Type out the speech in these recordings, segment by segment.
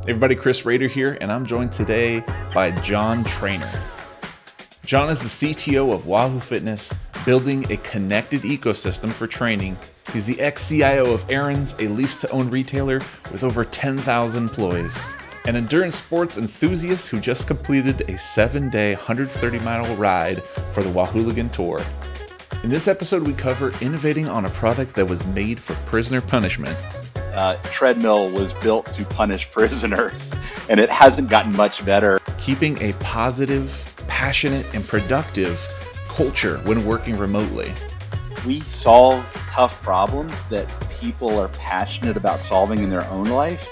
Hey everybody, Chris Rader here, and I'm joined today by John Trainor. John is the CTO of Wahoo Fitness, building a connected ecosystem for training. He's the ex-CIO of Aaron's, a lease-to-own retailer with over 10,000 employees. An endurance sports enthusiast who just completed a 7-day, 130-mile ride for the Wahooligan Tour. In this episode, we cover innovating on a product that was made for prisoner punishment. Treadmill was built to punish prisoners, and it hasn't gotten much better. Keeping a positive, passionate, and productive culture when working remotely. We solve tough problems that people are passionate about solving in their own life,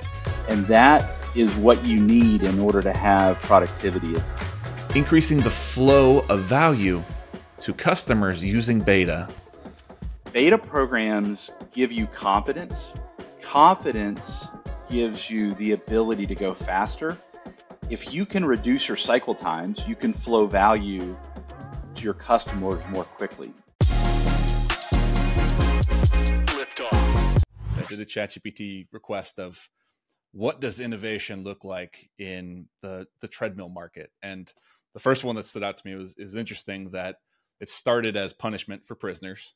and that is what you need in order to have productivity. Increasing the flow of value to customers using beta. Beta programs give you confidence. Confidence gives you the ability to go faster. If you can reduce your cycle times, you can flow value to your customers more quickly. I did a ChatGPT request of what does innovation look like in the treadmill market? And the first one that stood out to me was interesting that it started as punishment for prisoners.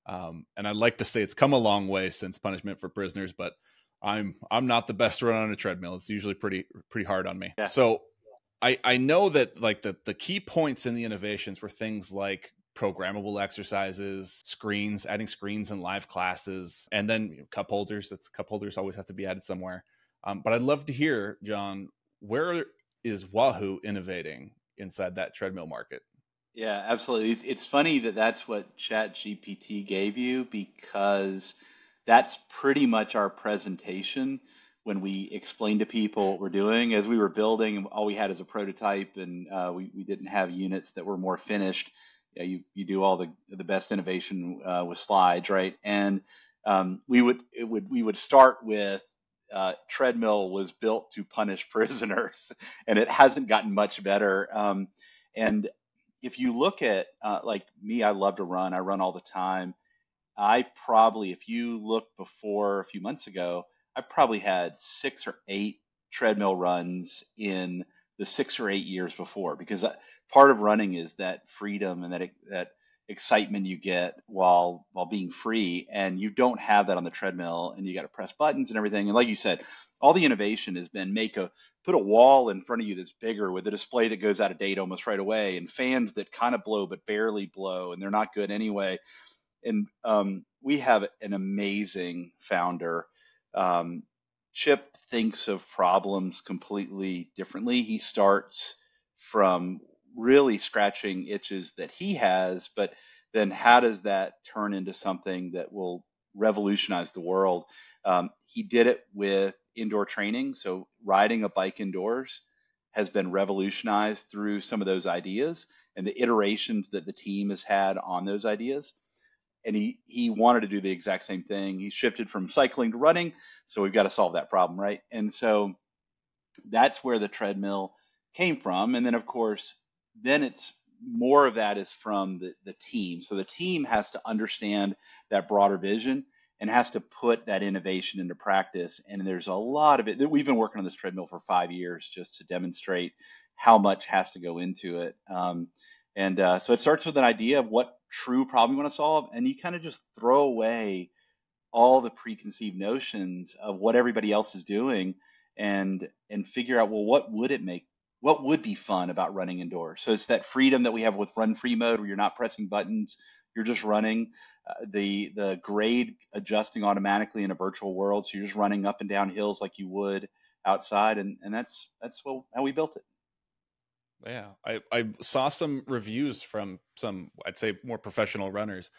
And I'd like to say it's come a long way since punishment for prisoners, but I'm not the best to run on a treadmill. It's usually pretty hard on me. Yeah. So I know that like the key points in the innovations were things like programmable exercises, screens, adding screens in live classes, and then cup holders. Cup holders always have to be added somewhere. But I'd love to hear, John, where is Wahoo innovating inside that treadmill market? Yeah, absolutely. It's funny that that's what ChatGPT gave you, because that's pretty much our presentation when we explain to people what we're doing. As we were building, all we had is a prototype, and we didn't have units that were more finished. Yeah, you do all the best innovation with slides, right? And we would start with treadmill was built to punish prisoners, and it hasn't gotten much better. And if you look at like me, I love to run. I run all the time. If you look before a few months ago, I probably had 6 or 8 treadmill runs in the 6 or 8 years before, because part of running is that freedom and that excitement you get while being free, and you don't have that on the treadmill, and you got to press buttons and everything. And like you said, all the innovation has been put a wall in front of you that's bigger with a display that goes out of date almost right away, and fans that kind of blow but barely blow, and they're not good anyway. And we have an amazing founder. Chip thinks of problems completely differently. He starts from really scratching itches that he has, but then how does that turn into something that will revolutionize the world? He did it with indoor training. So riding a bike indoors has been revolutionized through some of those ideas and the iterations that the team has had on those ideas. And he wanted to do the exact same thing. He shifted from cycling to running, so we've got to solve that problem, right? And so that's where the treadmill came from. And then, of course, then it's more of that is from the team. So the team has to understand that broader vision and has to put that innovation into practice. And there's a lot of it. We've been working on this treadmill for 5 years just to demonstrate how much has to go into it. So it starts with an idea of what true problem you want to solve, and you kind of just throw away all the preconceived notions of what everybody else is doing, and figure out, well, what would be fun about running indoors? So it's that freedom that we have with run free mode, where you're not pressing buttons, you're just running. The grade adjusting automatically in a virtual world, so you're just running up and down hills like you would outside, and that's how we built it. Yeah, I saw some reviews from some, I'd say, more professional runners,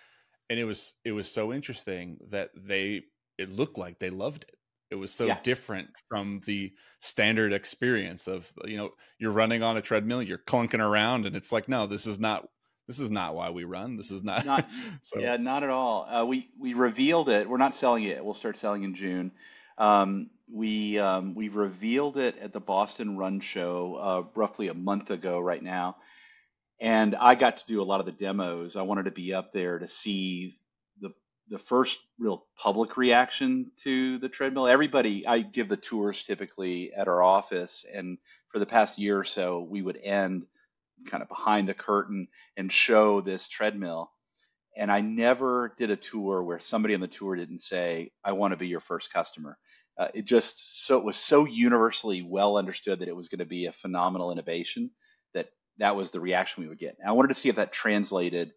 and it was so interesting that it looked like they loved it. It was so different from the standard experience of, you're running on a treadmill, you're clunking around, and it's like, no, this is not why we run. This is not. So. Yeah, not at all. We revealed it. We're not selling it. We'll start selling in June. We revealed it at the Boston Run Show roughly a month ago right now, and I got to do a lot of the demos. I wanted to be up there to see the first real public reaction to the treadmill. Everybody, I give the tours typically at our office, and for the past year or so, we would end kind of behind the curtain and show this treadmill. And I never did a tour where somebody on the tour didn't say, "I want to be your first customer." It was so universally well understood that it was going to be a phenomenal innovation that that was the reaction we would get. And I wanted to see if that translated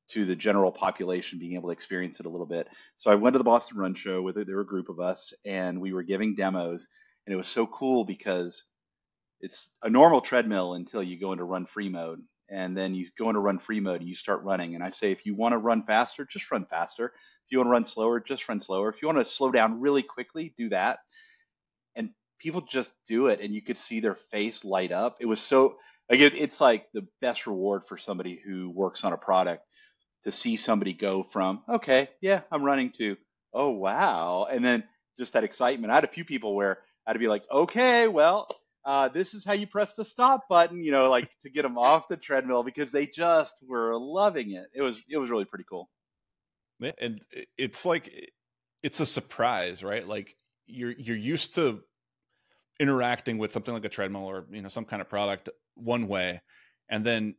to the general population being able to experience it a little bit. So I went to the Boston Run Show with it. There were a group of us, and we were giving demos, and it was so cool because it's a normal treadmill until you go into run free mode. And then you go into run free mode and you start running. And I say, if you want to run faster, just run faster. If you want to run slower, just run slower. If you want to slow down really quickly, do that. And people just do it. And you could see their face light up. It was so, again, it's like the best reward for somebody who works on a product to see somebody go from, okay, yeah, I'm running to, oh, wow. And then just that excitement. I had a few people where I'd be like, okay, well, this is how you press the stop button, like to get them off the treadmill because they just were loving it. It was really pretty cool. Yeah, and it's like it's a surprise, right? Like you're used to interacting with something like a treadmill or some kind of product one way, and then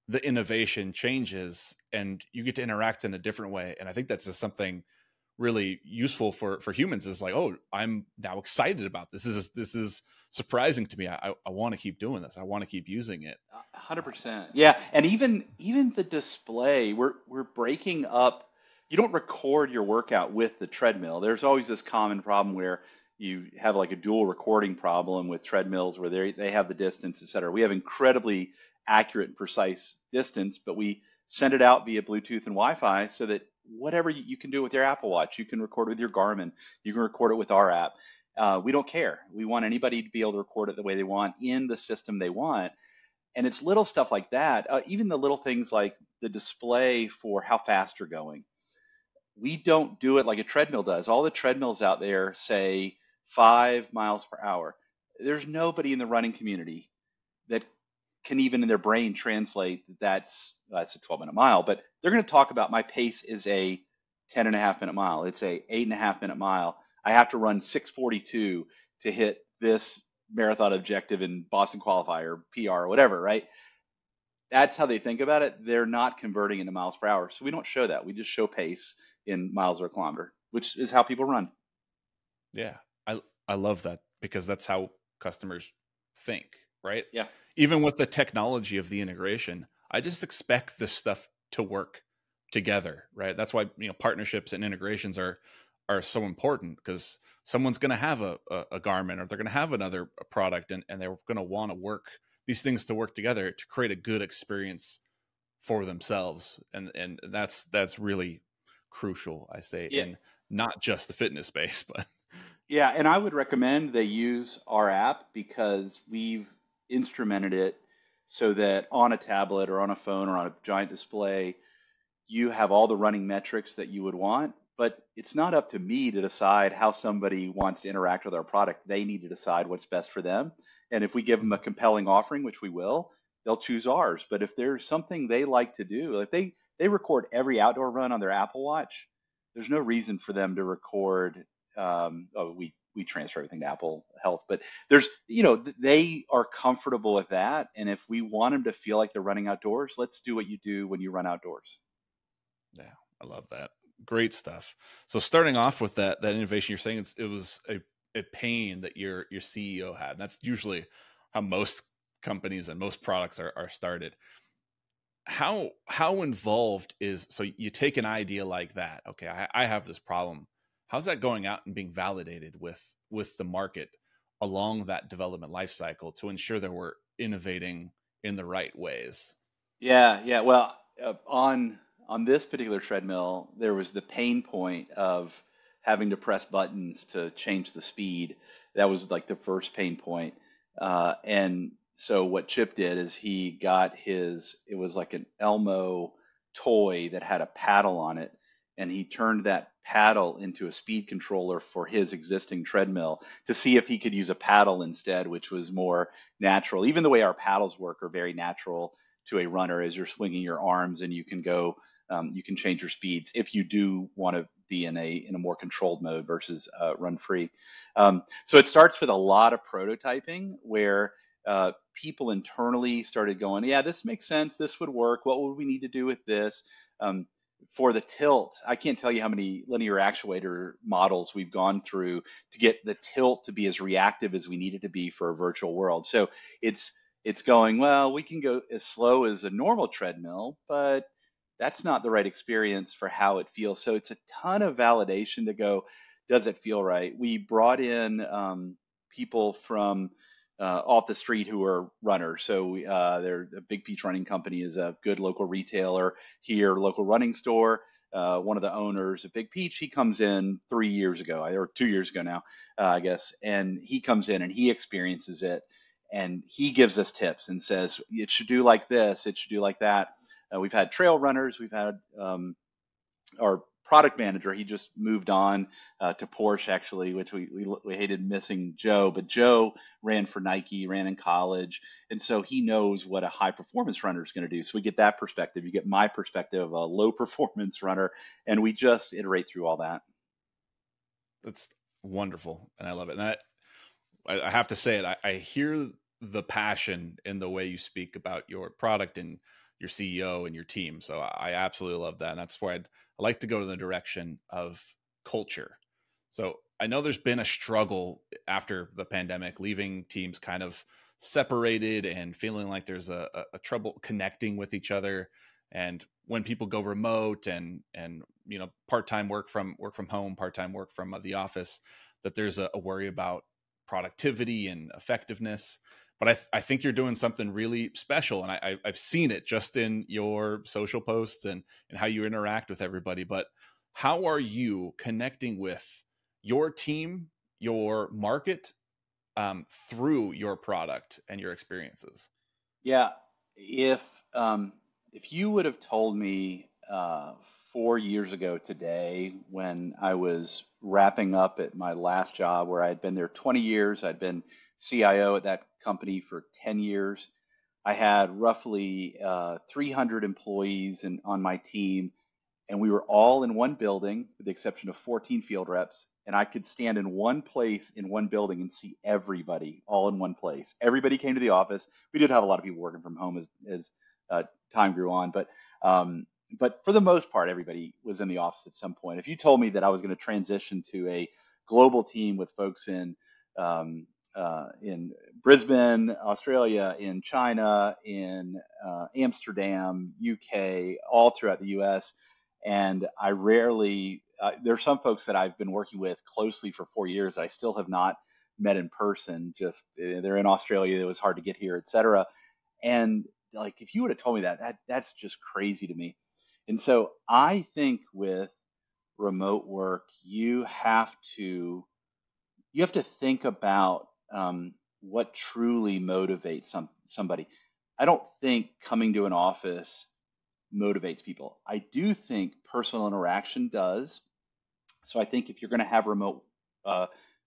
the innovation changes and you get to interact in a different way. And I think that's just something really useful for humans, is like, oh, I'm now excited about this. This is surprising to me. I want to keep doing this. I want to keep using it. 100%. Yeah. And even the display, we're breaking up. You don't record your workout with the treadmill. There's always this common problem where you have like a dual recording problem with treadmills where they have the distance, et cetera. We have incredibly accurate and precise distance, but we send it out via Bluetooth and Wi-Fi so that whatever you can do with your Apple Watch, you can record with your Garmin, you can record it with our app. We don't care. We want anybody to be able to record it the way they want in the system they want. And it's little stuff like that. Even the little things like the display for how fast you're going. We don't do it like a treadmill does. All the treadmills out there say 5 miles per hour. There's nobody in the running community that can even in their brain translate that's a 12-minute mile, but they're going to talk about my pace is a 10.5-minute mile. It's a 8.5-minute mile. I have to run 6:42 to hit this marathon objective in Boston qualifier, PR, or whatever, right? That's how they think about it. They're not converting into miles per hour. So we don't show that. We just show pace in miles or a kilometer, which is how people run. Yeah. I love that because that's how customers think, right? Yeah. Even with the technology of the integration, I just expect this stuff to work together, right? That's why partnerships and integrations are so important, because someone's going to have a Garmin, or they're going to have another product, and they're going to want to work these things to work together to create a good experience for themselves, and that's really crucial, I say, Yeah. in not just the fitness space, but Yeah, and I would recommend they use our app because we've instrumented it so that on a tablet or on a phone or on a giant display, you have all the running metrics that you would want. But it's not up to me to decide how somebody wants to interact with our product. They need to decide what's best for them. And if we give them a compelling offering, which we will, they'll choose ours. But if there's something they like to do, if they record every outdoor run on their Apple Watch, there's no reason for them to record. We transfer everything to Apple Health, but they are comfortable with that. And if we want them to feel like they're running outdoors, let's do what you do when you run outdoors. yeah, I love that. Great stuff. So starting off with that innovation, you're saying it was a pain that your CEO had. And that's usually how most companies and most products are started. How involved is, so you take an idea like that, okay, I have this problem. How's that going out and being validated with the market along that development life cycle to ensure that we're innovating in the right ways? Yeah. Well, on this particular treadmill, there was the pain point of having to press buttons to change the speed. That was like the first pain point. And so what Chip did is he got it was like an Elmo toy that had a paddle on it, and he turned that paddle into a speed controller for his existing treadmill to see if he could use a paddle instead, which was more natural. Even the way our paddles work are very natural to a runner as you're swinging your arms and you can go you can change your speeds if you do want to be in a more controlled mode versus run free. So it starts with a lot of prototyping where people internally started going, yeah, this makes sense. This would work. What would we need to do with this? Um, for the tilt, I can't tell you how many linear actuator models we've gone through to get the tilt to be as reactive as we need it to be for a virtual world. So it's going, well, we can go as slow as a normal treadmill, but that's not the right experience for how it feels. So it's a ton of validation to go, does it feel right? We brought in people from off the street who are runners. So they're a Big Peach Running Company is a good local retailer here, local running store. One of the owners of Big Peach, he comes in 3 years ago, or 2 years ago now, I guess, and he comes in and he experiences it, and he gives us tips and says it should do like this, it should do like that. We've had trail runners, we've had our product manager, he just moved on to Porsche actually, which we hated missing Joe, but Joe ran for Nike, ran in college, and so he knows what a high performance runner is going to do. So we get that perspective. You get my perspective of a low performance runner, and we just iterate through all that. That's wonderful, and I love it. And I have to say it. I hear the passion in the way you speak about your product and your CEO and your team. So I absolutely love that. And that's why I like to go to the direction of culture. So I know there's been a struggle after the pandemic, leaving teams kind of separated and feeling like there's a trouble connecting with each other. And when people go remote and part-time work from home, part-time work from the office, that there's a worry about productivity and effectiveness. But I think you're doing something really special. And I've seen it just in your social posts and how you interact with everybody. But how are you connecting with your team, your market, through your product and your experiences? Yeah, if you would have told me 4 years ago today, when I was wrapping up at my last job where I had been there 20 years, I'd been CIO at that company for 10 years. I had roughly 300 employees on my team, and we were all in one building with the exception of 14 field reps, and I could stand in one place in one building and see everybody all in one place. Everybody came to the office. We did have a lot of people working from home as time grew on, but for the most part, everybody was in the office at some point. If you told me that I was going to transition to a global team with folks in Brisbane, Australia, in China, in Amsterdam, UK, all throughout the US, and I rarely, there's some folks that I've been working with closely for 4 years I still have not met in person. Just they're in Australia, it was hard to get here, etc. And like, if you would have told me that's just crazy to me. And so I think with remote work, you have to think about what truly motivates somebody. I don't think coming to an office motivates people. I do think personal interaction does. So I think if you're going to have remote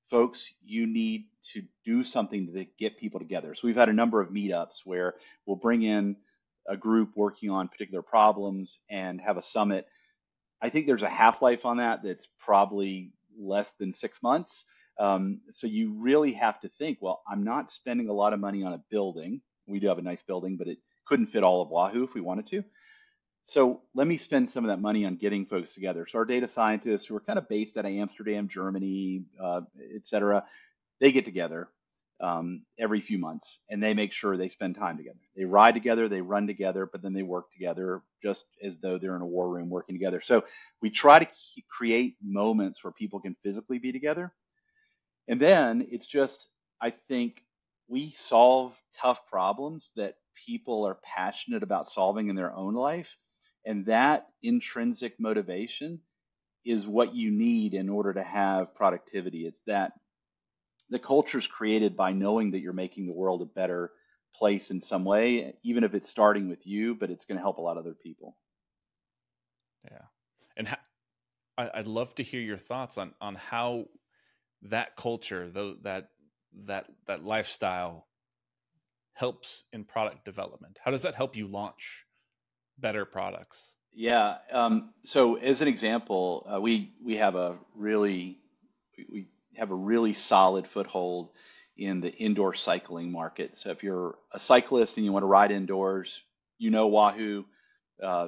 folks, you need to do something to get people together. So we've had a number of meetups where we'll bring in a group working on particular problems and have a summit. I think there's a half-life on that that's probably less than 6 months. So you really have to think, well, I'm not spending a lot of money on a building. We do have a nice building, but it couldn't fit all of Wahoo if we wanted to. So let me spend some of that money on getting folks together. So our data scientists, who are kind of based out of Amsterdam, Germany, et cetera, they get together every few months and they make sure they spend time together. They ride together, they run together, but then they work together just as though they're in a war room working together. So we try to create moments where people can physically be together. And then it's just, I think we solve tough problems that people are passionate about solving in their own life. And that intrinsic motivation is what you need in order to have productivity. It's that the culture is created by knowing that you're making the world a better place in some way, even if it's starting with you, but it's going to help a lot of other people. Yeah. And I'd love to hear your thoughts on how that culture, that lifestyle helps in product development. How does that help you launch better products? Yeah. So as an example, we have a we have a really solid foothold in the indoor cycling market. So if you're a cyclist and you want to ride indoors, you know Wahoo.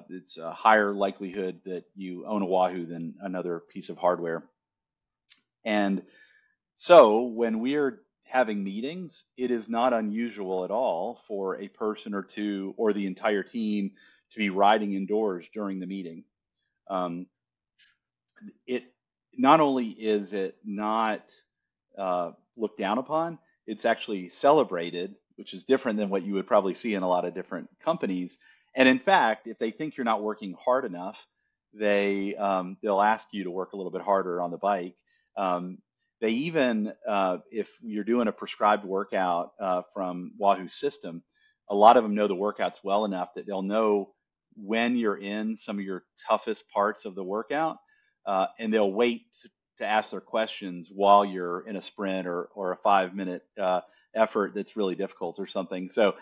It's a higher likelihood that you own a Wahoo than another piece of hardware. And so when we're having meetings, it is not unusual at all for a person or two or the entire team to be riding indoors during the meeting. Um, it not only is it not looked down upon, it's actually celebrated, which is different than what you would probably see in a lot of different companies. And in fact, if they think you're not working hard enough, they'll ask you to work a little bit harder on the bike. Um, they even, if you're doing a prescribed workout from Wahoo's system, a lot of them know the workouts well enough that they'll know when you're in some of your toughest parts of the workout, and they'll wait to ask their questions while you're in a sprint or a 5 minute effort that's really difficult or something. So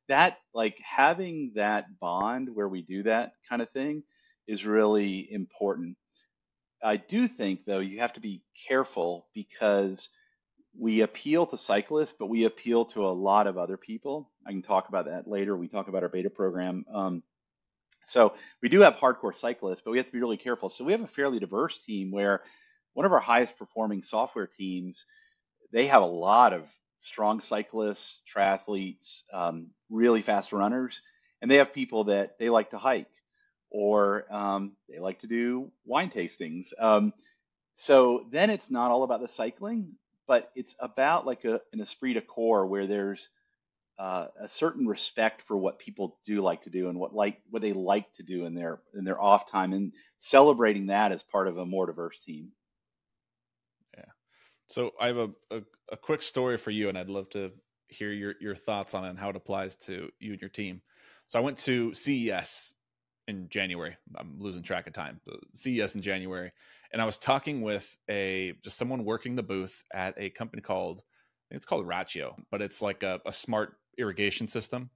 that like having that bond where we do that kind of thing is really important. I do think though you have to be careful because we appeal to cyclists, but we appeal to a lot of other people. I can talk about that later. We talk about our beta program. So we do have hardcore cyclists, but we have to be really careful. So we have a fairly diverse team where one of our highest performing software teams, they have a lot of strong cyclists, triathletes, really fast runners, and they have people that they like to hike or they like to do wine tastings. So then it's not all about the cycling, but it's about like an esprit de corps where there's a certain respect for what people do like to do and what they like to do in their off time, and celebrating that as part of a more diverse team. Yeah. So I have a quick story for you, and I'd love to hear your thoughts on it and how it applies to you and your team. So I went to CES in January. I'm losing track of time. CES in January, and I was talking with just someone working the booth at a company called, I think it's called Ratio, but it's like a smart irrigation system,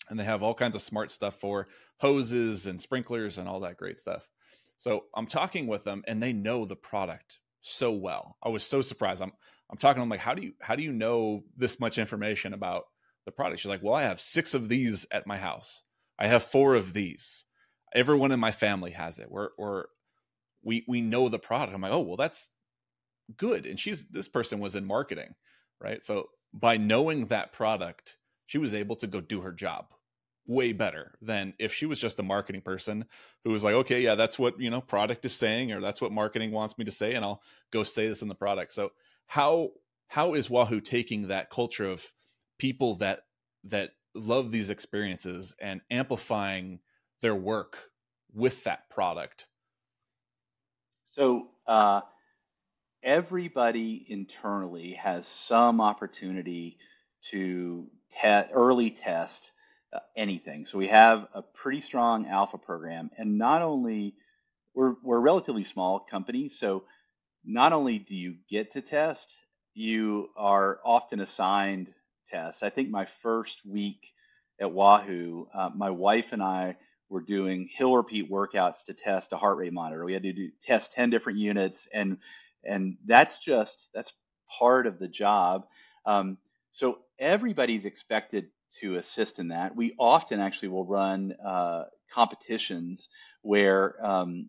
and they have all kinds of smart stuff for hoses and sprinklers and all that great stuff. So I'm talking with them, and they know the product so well. I was so surprised. I'm talking to them like, how do you know this much information about the product? She's like, well, I have 6 of these at my house. I have 4 of these. Everyone in my family has it. We know the product. I'm like, oh well, that's good. And this person was in marketing, right? So by knowing that product, she was able to go do her job way better than if she was just a marketing person who was like, okay, yeah, that's what, product is saying, or that's what marketing wants me to say, and I'll go say this in the product. So how is Wahoo taking that culture of people that love these experiences and amplifying their work with that product? So everybody internally has some opportunity to early test anything. So we have a pretty strong alpha program, and not only we're a relatively small company, so not only do you get to test, you are often assigned tests. I think my first week at Wahoo, my wife and I were doing hill repeat workouts to test a heart rate monitor. We had to test 10 different units, and that's part of the job. So everybody's expected to assist in that. We often actually will run competitions where,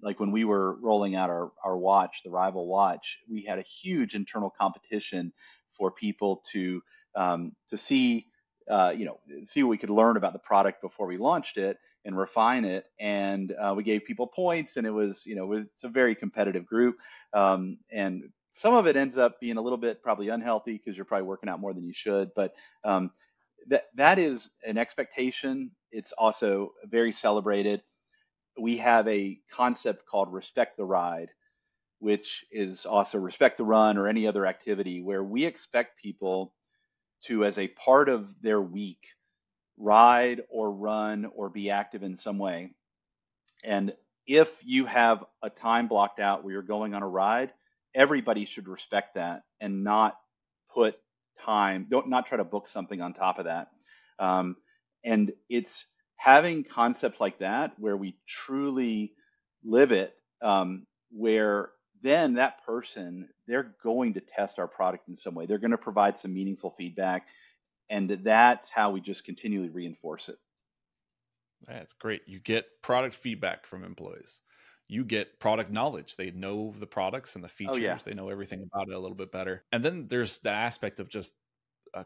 like when we were rolling out our watch, the Rival watch, we had a huge internal competition for people to see, see what we could learn about the product before we launched it and refine it. And we gave people points, and it's a very competitive group. And some of it ends up being a little bit probably unhealthy because you're probably working out more than you should. But that is an expectation. It's also very celebrated. We have a concept called respect the ride, which is also respect the run or any other activity where we expect people to, as a part of their week, ride or run or be active in some way. And if you have a time blocked out where you're going on a ride, everybody should respect that and not put not try to book something on top of that. And having concepts like that where we truly live it, where then that person, they're going to test our product in some way. They're going to provide some meaningful feedback, and that's how we just continually reinforce it. That's great. You get product feedback from employees. You get product knowledge. They know the products and the Oh yeah. features. They know everything about it a little bit better. And then there's the aspect of just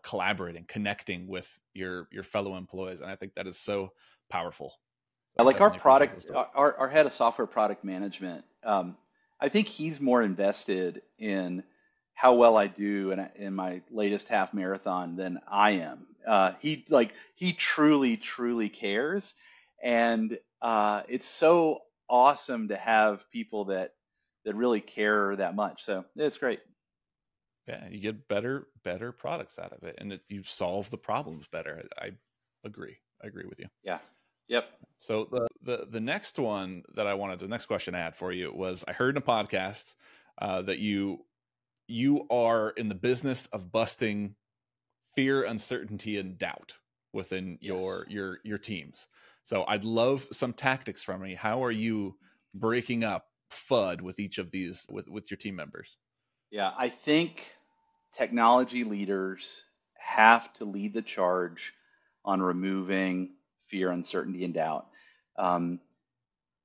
collaborating, connecting with your fellow employees. And I think that is so powerful. So I Like our definitely appreciate those product, stories. our head of software product management, I think he's more invested in how well I do in my latest half marathon than I am. He truly cares, and it's so awesome to have people that really care that much. So it's great. Yeah, you get better products out of it, and you solve the problems better. I agree. I agree with you. Yeah. Yep. So the next one that the next question I had for you was, I heard in a podcast that you are in the business of busting fear, uncertainty, and doubt within Yes. your teams. So I'd love some tactics from you. How are you breaking up FUD with each of these with your team members? Yeah, I think technology leaders have to lead the charge on removing fear, uncertainty, and doubt. Um,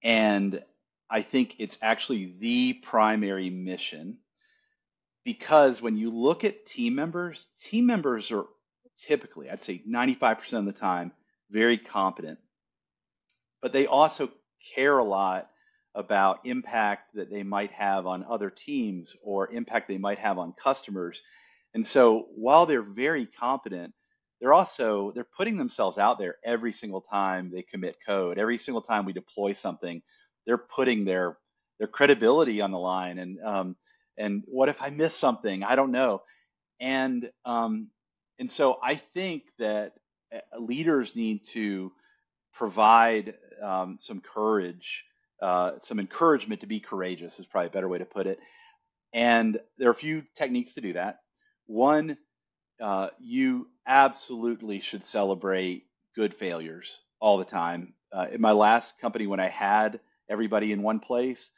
and I think it's actually the primary mission because when you look at team members are typically, I'd say 95% of the time, very competent, but they also care a lot about impact that they might have on other teams or impact they might have on customers. And so while they're very competent, they're putting themselves out there every single time they commit code. Every single time we deploy something, they're putting their credibility on the line. And what if I miss something? I don't know. And and so I think that leaders need to provide some courage, some encouragement to be courageous is probably a better way to put it. And there are a few techniques to do that. One, you absolutely should celebrate good failures all the time. In my last company, when I had everybody in one place,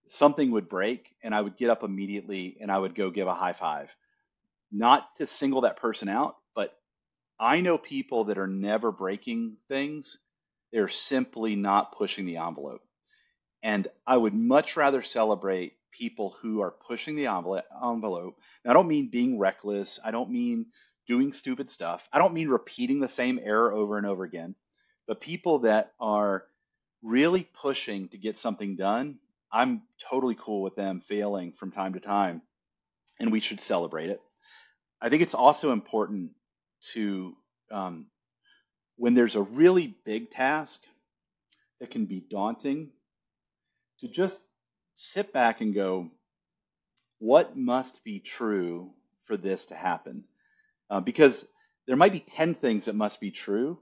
something would break and I would get up immediately and I would go give a high five. Not to single that person out, but I know people that are never breaking things. They're simply not pushing the envelope. And I would much rather celebrate people who are pushing the envelope. Now, I don't mean being reckless. I don't mean doing stupid stuff. I don't mean repeating the same error over and over again. But people that are really pushing to get something done, I'm totally cool with them failing from time to time, and we should celebrate it. I think it's also important to, um, when there's a really big task that can be daunting, to just sit back and go, what must be true for this to happen? Because there might be 10 things that must be true,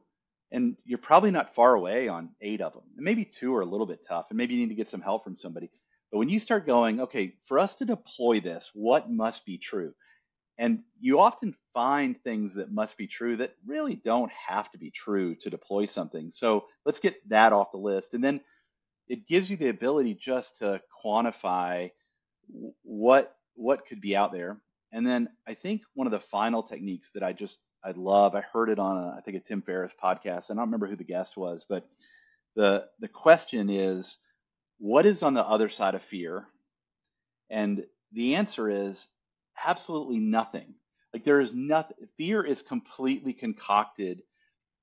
and you're probably not far away on 8 of them. And maybe 2 are a little bit tough, and maybe you need to get some help from somebody. But when you start going, okay, for us to deploy this, what must be true? And you often find things that must be true that really don't have to be true to deploy something. So let's get that off the list. And then it gives you the ability just to quantify what could be out there. And then I think one of the final techniques that I love, I heard it on I think a Tim Ferriss podcast. I don't remember who the guest was, but the question is, what is on the other side of fear? And the answer is absolutely nothing. Like there is nothing. Fear is completely concocted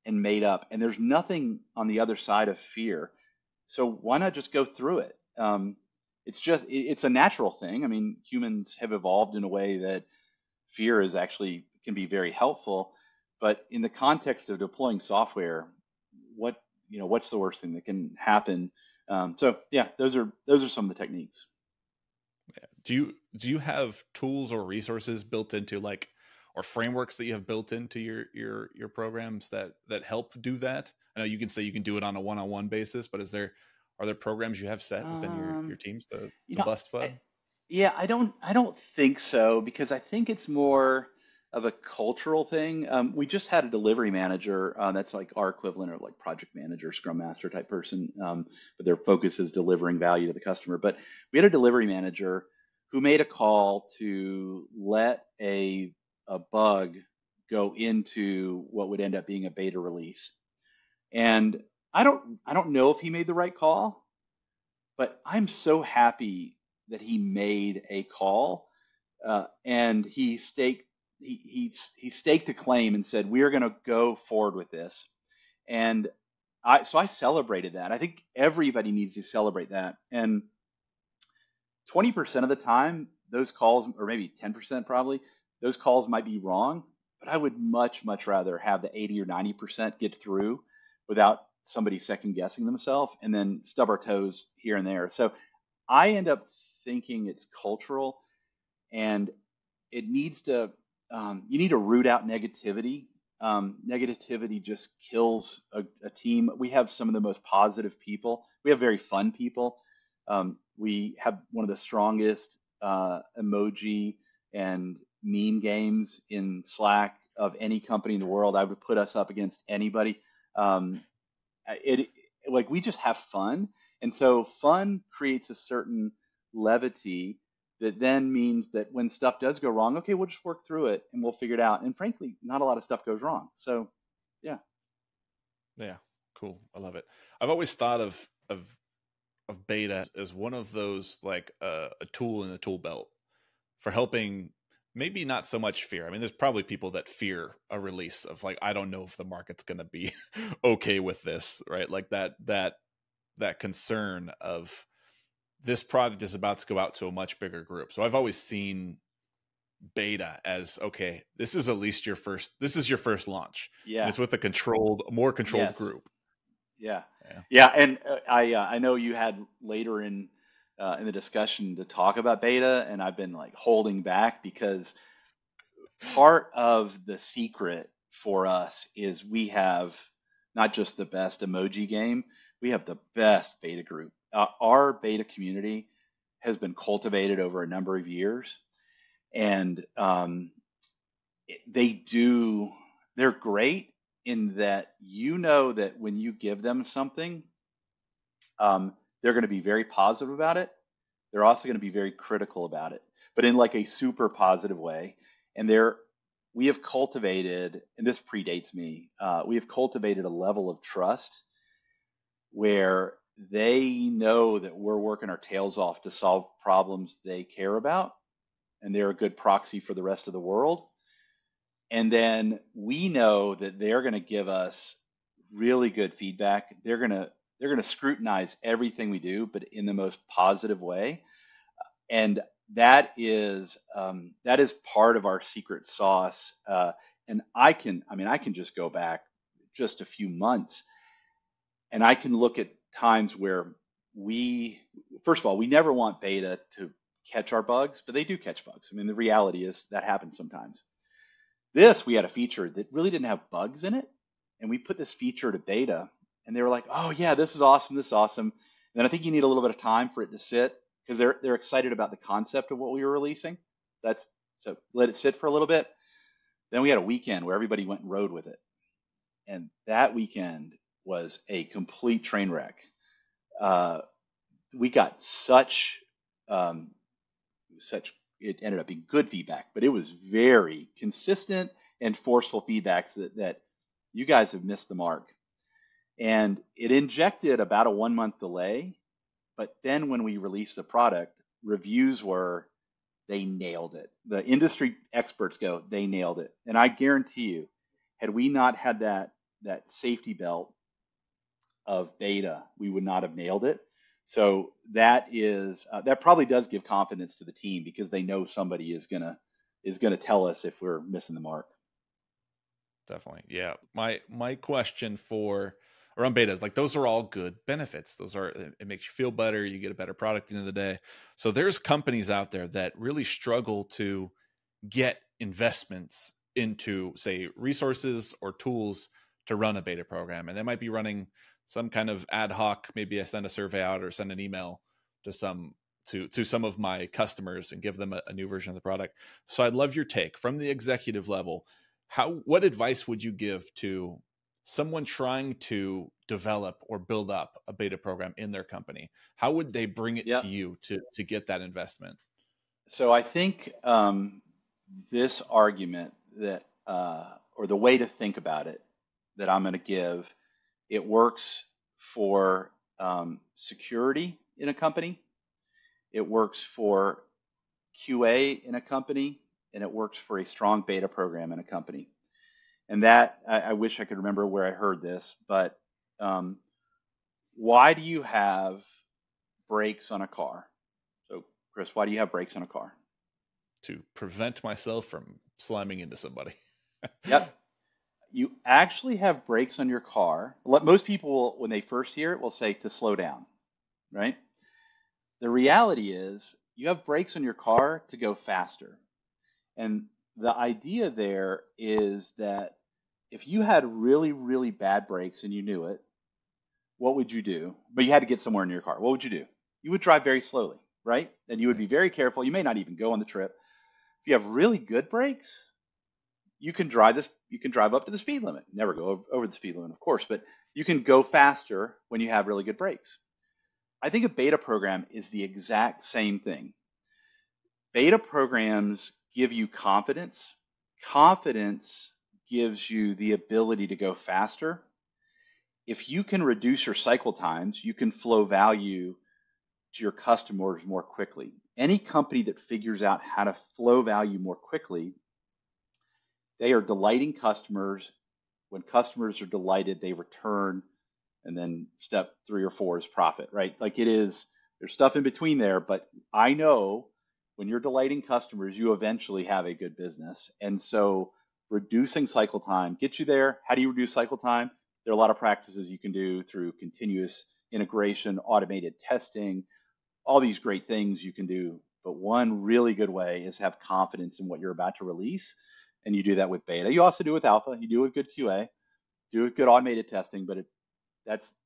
and made up, and there's nothing on the other side of fear. So why not just go through it? It's a natural thing. I mean, humans have evolved in a way that fear is actually can be very helpful. But in the context of deploying software, what's the worst thing that can happen? So yeah, those are some of the techniques. Do you have tools or resources built into or frameworks that you have built into your programs that help do that? I know you can say you can do it on a one-on-one basis, but are there programs you have set within your Um, teams you to know, bust I, FUD? yeah, I don't think so because I think it's more. of a cultural thing. We just had a delivery manager that's like our equivalent of like project manager, scrum master type person, but their focus is delivering value to the customer. But we had a delivery manager who made a call to let a bug go into what would end up being a beta release. And I don't know if he made the right call, but I'm so happy that he made a call, and he staked a claim and said we are going to go forward with this. And I celebrated that. I think everybody needs to celebrate that. And 20% of the time, those calls, or maybe 10% probably, those calls might be wrong, but I would much rather have the 80 or 90% get through without somebody second guessing themselves and then stub our toes here and there. So I end up thinking it's cultural, and it needs to, you need to root out negativity. Negativity just kills a team. We have some of the most positive people. We have very fun people. We have one of the strongest emoji and meme games in Slack of any company in the world. I would put us up against anybody. It like we just have fun, and so fun creates a certain levity that then means that when stuff does go wrong, okay, we'll just work through it and we'll figure it out. And frankly, not a lot of stuff goes wrong. So, yeah. Yeah, cool. I love it. I've always thought of beta as one of those like a tool in the tool belt for helping, maybe not so much fear. I mean, there's probably people that fear a release of like, I don't know if the market's going to be okay with this, right? Like that concern of this product is about to go out to a much bigger group. So I've always seen beta as, okay, this is at least this is your first launch. And Yeah. it's with a more controlled Yes. group. Yeah. Yeah. Yeah. And I know you had later in the discussion to talk about beta, and I've been like holding back because part of the secret for us is we have not just the best emoji game, we have the best beta group. Our beta community has been cultivated over a number of years, and they do, they're great in that you know that when you give them something, they're going to be very positive about it. They're also going to be very critical about it, but in like a super positive way. And we have cultivated, and this predates me, we have cultivated a level of trust where they know that we're working our tails off to solve problems they care about, and they're a good proxy for the rest of the world. And then we know that they're going to give us really good feedback. They're going to scrutinize everything we do, but in the most positive way. And that is part of our secret sauce. And I can just go back just a few months, and I can look at times where first of all, we never want beta to catch our bugs, but they do catch bugs. I mean, the reality is that happens sometimes. We had a feature that really didn't have bugs in it, and we put this feature to beta, and they were like, "Oh yeah, this is awesome, this is awesome." And then I think you need a little bit of time for it to sit because they're excited about the concept of what we were releasing. So let it sit for a little bit. Then we had a weekend where everybody went and rode with it, and that weekend was a complete train wreck. We got um, such it ended up being good feedback, but it was very consistent and forceful feedbacks that you guys have missed the mark. And it injected about a 1 month delay, but then when we released the product, reviews were they nailed it. The industry experts go, they nailed it. And I guarantee you, had we not had that safety belt of beta, we would not have nailed it. So that probably does give confidence to the team because they know somebody is gonna tell us if we're missing the mark. Definitely. Yeah. My question for around beta, like those are all good benefits. It makes you feel better. You get a better product at the end of the day. So there's companies out there that really struggle to get investments into, say, resources or tools to run a beta program. And they might be running some kind of ad hoc, maybe I send a survey out or send an email to some to some of my customers and give them a new version of the product. So I'd love your take from the executive level. What advice would you give to someone trying to develop or build up a beta program in their company? How would they bring it to Yep. you to get that investment? So I think this argument that, or the way to think about it that I'm going to give, it works for security in a company, it works for QA in a company, and it works for a strong beta program in a company. And that, I wish I could remember where I heard this, but um, why do you have brakes on a car? So, Chris, why do you have brakes on a car? To prevent myself from slamming into somebody. Yep. You actually have brakes on your car. Most people, when they first hear it, will say to slow down, right? The reality is you have brakes on your car to go faster. And the idea there is that if you had really, really bad brakes and you knew it, what would you do? But you had to get somewhere in your car. What would you do? You would drive very slowly, right? And you would be very careful. You may not even go on the trip. If you have really good brakes, you can drive this. You can drive up to the speed limit. Never go over the speed limit, of course, but you can go faster when you have really good brakes. I think a beta program is the exact same thing. Beta programs give you confidence. Confidence gives you the ability to go faster. If you can reduce your cycle times, you can flow value to your customers more quickly. Any company that figures out how to flow value more quickly, they are delighting customers. When customers are delighted, they return. And then step 3 or 4 is profit, right? Like it is, there's stuff in between there, but I know when you're delighting customers, you eventually have a good business. And so reducing cycle time gets you there. How do you reduce cycle time? There are a lot of practices you can do through continuous integration, automated testing, all these great things you can do. But one really good way is have confidence in what you're about to release. And you do that with beta. You also do it with alpha. You do it with good QA, do it with good automated testing, but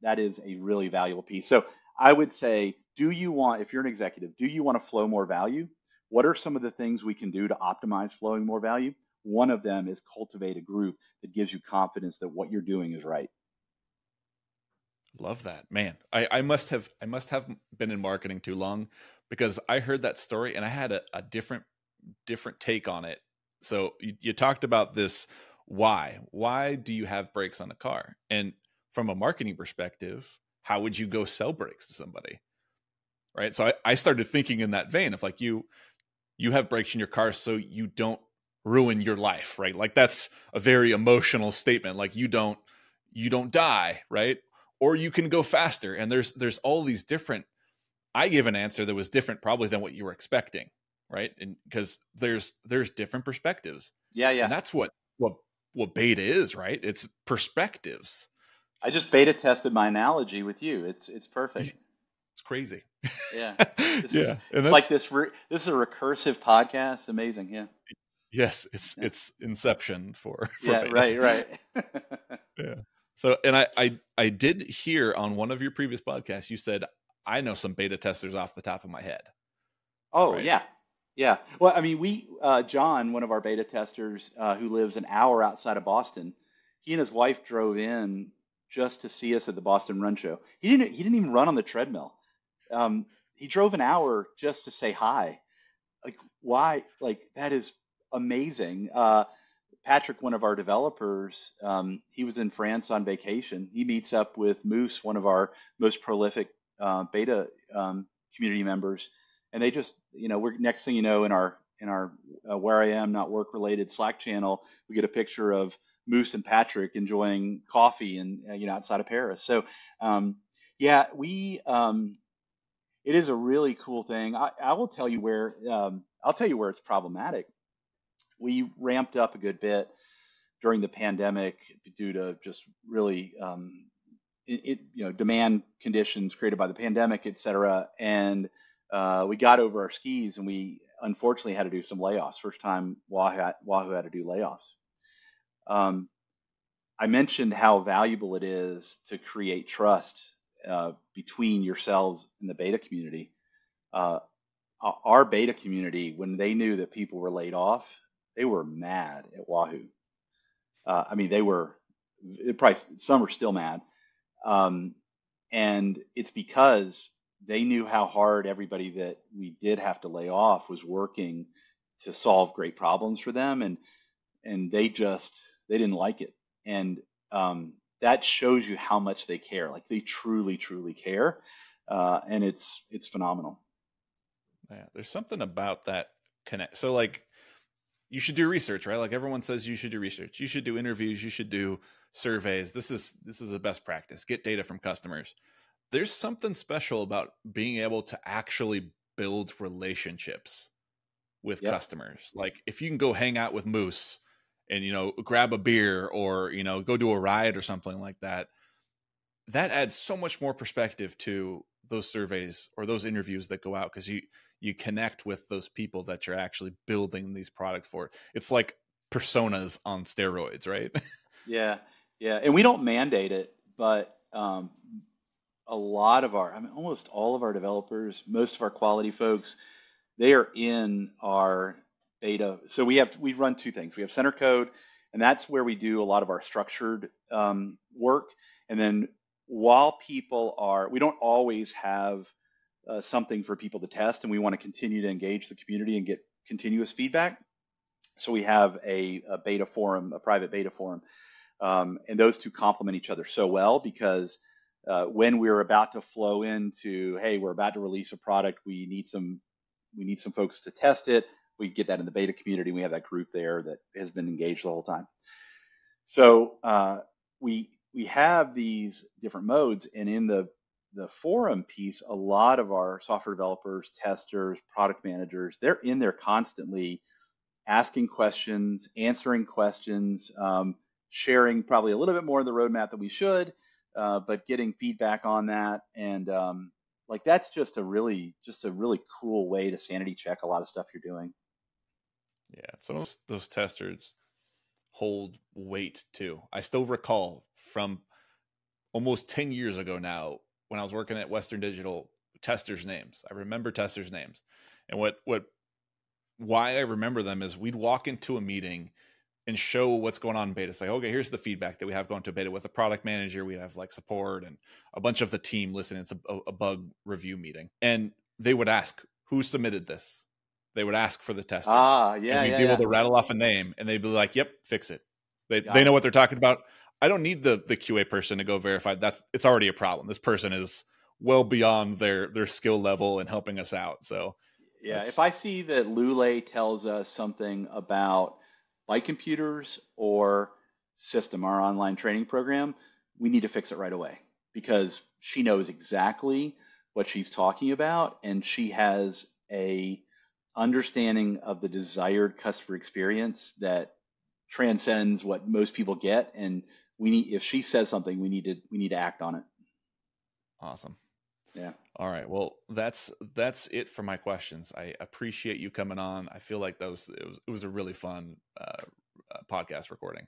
that is a really valuable piece. So I would say, if you're an executive, do you want to flow more value? What are some of the things we can do to optimize flowing more value? One of them is cultivate a group that gives you confidence that what you're doing is right. Love that, man. I must have been in marketing too long, because I heard that story and I had a different take on it. So you talked about this. Why do you have brakes on a car? And from a marketing perspective, how would you go sell brakes to somebody? Right. So I started thinking in that vein of like, you have brakes in your car so you don't ruin your life, right? Like that's a very emotional statement. Like you don't die, right? Or you can go faster. And there's all these different, I gave an answer that was different probably than what you were expecting, right? And because there's different perspectives. Yeah, And yeah. that's what beta is, right? It's perspectives. I just beta tested my analogy with you. It's perfect. It's crazy. Yeah. Yeah. And It's like this is a recursive podcast. Amazing. Yeah. yes, Yeah. it's inception for Yeah, beta. right, right. Yeah. So, and I did hear on one of your previous podcasts, you said, I know some beta testers off the top of my head, Oh, right? yeah. Yeah. Well, I mean, John, one of our beta testers, who lives an hour outside of Boston, he and his wife drove in just to see us at the Boston Run Show. He didn't even run on the treadmill. He drove an hour just to say hi. Like, why? Like, that is amazing. Patrick, one of our developers, he was in France on vacation. He meets up with Moose, one of our most prolific beta community members, and they just, we're next thing you know, in our where I am not work related Slack channel, we get a picture of Moose and Patrick enjoying coffee and outside of Paris. So yeah, it is a really cool thing. I will tell you where it's problematic. We ramped up a good bit during the pandemic due to just really demand conditions created by the pandemic, et cetera. And we got over our skis, and we unfortunately had to do some layoffs. First time Wahoo had to do layoffs. I mentioned how valuable it is to create trust between yourselves and the beta community. Uh, our beta community, when they knew that people were laid off, they were mad at Wahoo. I mean, they were probably some are still mad, um, and it's because they knew how hard everybody that we did have to lay off was working to solve great problems for them, and they didn't like it, and that shows you how much they care. Like they truly care, and it's phenomenal. Yeah, there's something about that connect. So like you should do research, right? Like everyone says you should do research. You should do interviews, you should do surveys. This is a best practice. Get data from customers. There's something special about being able to actually build relationships with Yep. customers. Like if you can go hang out with Moose and grab a beer or go do a ride or something like that, that adds so much more perspective to those surveys or those interviews that go out, because you connect with those people that you're actually building these products for. It's like personas on steroids, right? Yeah, yeah, and we don't mandate it, but a lot of I mean, almost all of our developers, most of our quality folks, they are in our beta. So we run two things. We have Centercode, and that's where we do a lot of our structured work. And then while we don't always have something for people to test, and we want to continue to engage the community and get continuous feedback. So we have a beta forum, a private beta forum, and those two complement each other so well because when we're about to flow into, hey, we're about to release a product, we need some folks to test it. We get that in the beta community. We have that group there that has been engaged the whole time. So we have these different modes, and in the forum piece, a lot of our software developers, testers, product managers, they're in there constantly asking questions, answering questions, sharing probably a little bit more of the roadmap than we should, but getting feedback on that. And like that's just a really cool way to sanity check a lot of stuff you're doing. Yeah, some of those testers hold weight too. I still recall from almost 10 years ago now when I was working at Western Digital, testers' names. I remember testers' names. And why I remember them is we'd walk into a meeting and show what's going on in beta. It's like, okay, here's the feedback that we have going to beta with a product manager. We have like support and a bunch of the team listening. It's a bug review meeting. And they would ask, who submitted this? They would ask for the tester. Ah, And yeah, we'd yeah, be able yeah. to rattle off a name and they'd be like, yep, fix it. They Got know it. what they're talking about. I don't need the QA person to go verify. It's already a problem. This person is well beyond their skill level and helping us out. So Yeah, if that's I see that Lule tells us something about Light Computers or System, our online training program, we need to fix it right away because she knows exactly what she's talking about and she has a understanding of the desired customer experience that transcends what most people get. And if she says something, we need to act on it. awesome. Yeah. All right. Well, that's it for my questions. I appreciate you coming on. I feel like it was a really fun podcast recording.